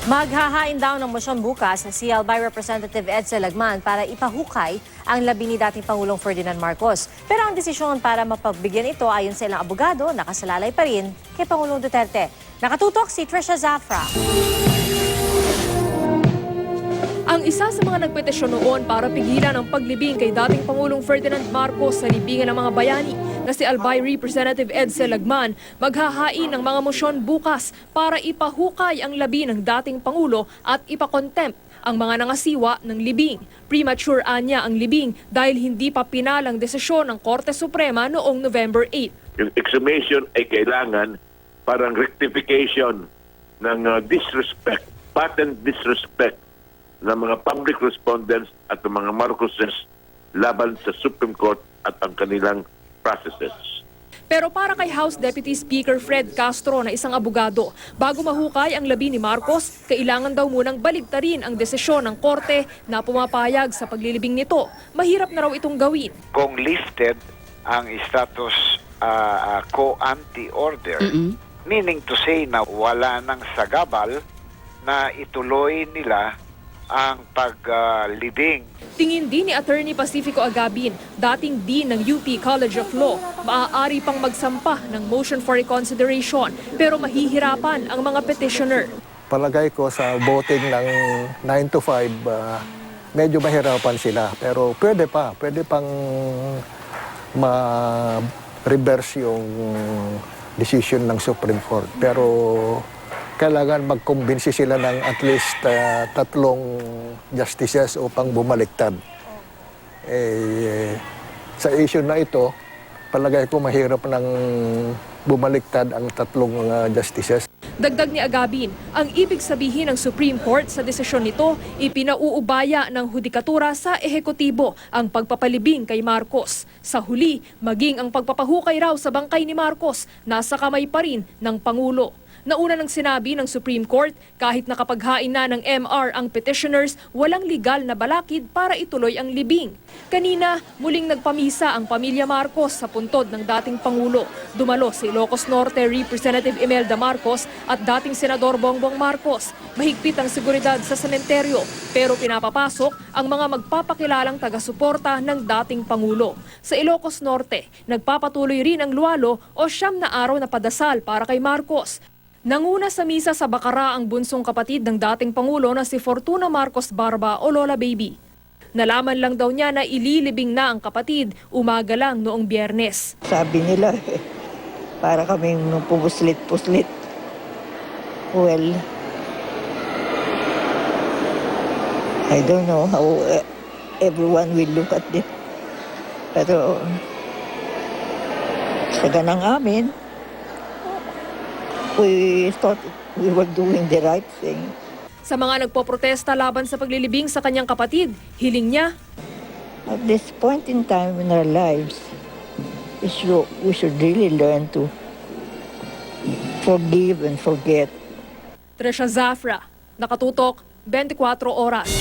Maghahain daw ng motion bukas si Albay Representative Edsel Lagman para ipahukay ang labi ni dating Pangulong Ferdinand Marcos. Pero ang desisyon para mapagbigyan ito ayon sa ilang abogado, nakasalalay pa rin kay Pangulong Duterte. Nakatutok si Trisha Zafra. Ang isa sa mga nagpetisyon noon para pigilan ang paglibing kay dating Pangulong Ferdinand Marcos sa libingan ng mga bayani na si Albay Representative Edsel Lagman maghahain ng mga mosyon bukas para ipahukay ang labi ng dating Pangulo at ipakontempt ang mga nangasiwa ng libing. Premature anya ang libing dahil hindi pa pinalang desisyon ng Korte Suprema noong November 8. Yung exhumation ay kailangan parang rectification ng disrespect, patent disrespect ng mga public respondents at ng mga Marcoses laban sa Supreme Court at ang kanilang processes. Pero para kay House Deputy Speaker Fred Castro na isang abogado, bago mahukay ang labi ni Marcos, kailangan daw munang baligtarin ang desisyon ng korte na pumapayag sa paglilibing nito. Mahirap na raw itong gawin. Kung lifted ang status co-ante order, meaning to say na wala nang sagabal na ituloy nila ang paglibing. Tingin din ni Attorney Pacifico Agabin, dating Dean ng UP College of Law, maaari pang magsampa ng motion for reconsideration pero mahihirapan ang mga petitioner. Palagay ko sa voting ng 9 to 5, medyo mahirapan sila. Pero pwede pang ma-reverse yung decision ng Supreme Court. Pero kailangan magkumbinsi sila ng at least 3 justices upang bumaliktad. Sa issue na ito, palagay ko mahirap nang bumaliktad ang 3 justices. Dagdag ni Agabin, ang ibig sabihin ng Supreme Court sa desisyon nito, ipinauubaya ng hudikatura sa ehekutibo ang pagpapalibing kay Marcos. Sa huli, maging ang pagpapahukay raw sa bangkay ni Marcos, nasa kamay pa rin ng Pangulo. Nauna nang sinabi ng Supreme Court, kahit nakapaghain na ng MR ang petitioners, walang legal na balakid para ituloy ang libing. Kanina, muling nagpamisa ang pamilya Marcos sa puntod ng dating Pangulo. Dumalo si Ilocos Norte Representative Imelda Marcos at dating Senador Bongbong Marcos. Mahigpit ang seguridad sa sementeryo, pero pinapapasok ang mga magpapakilalang taga-suporta ng dating Pangulo. Sa Ilocos Norte, nagpapatuloy rin ang luwalo o 9 na araw na padasal para kay Marcos. Nanguna sa misa sa Bacara ang bunsong kapatid ng dating Pangulo na si Fortuna Marcos Barba o Lola Baby. Nalaman lang daw niya na ililibing na ang kapatid umaga lang noong Biyernes. Sabi nila, para kaming pumuslit-puslit. Well, I don't know how everyone will look at it. Pero sa ganang amin, we thought we were doing the right thing. Sa mga nagpoprotesta laban sa paglilibing sa kanyang kapatid, hiling niya, At this point in time in our lives, we should really learn to forgive and forget. Trisha Zafra, Nakatutok, 24 Oras.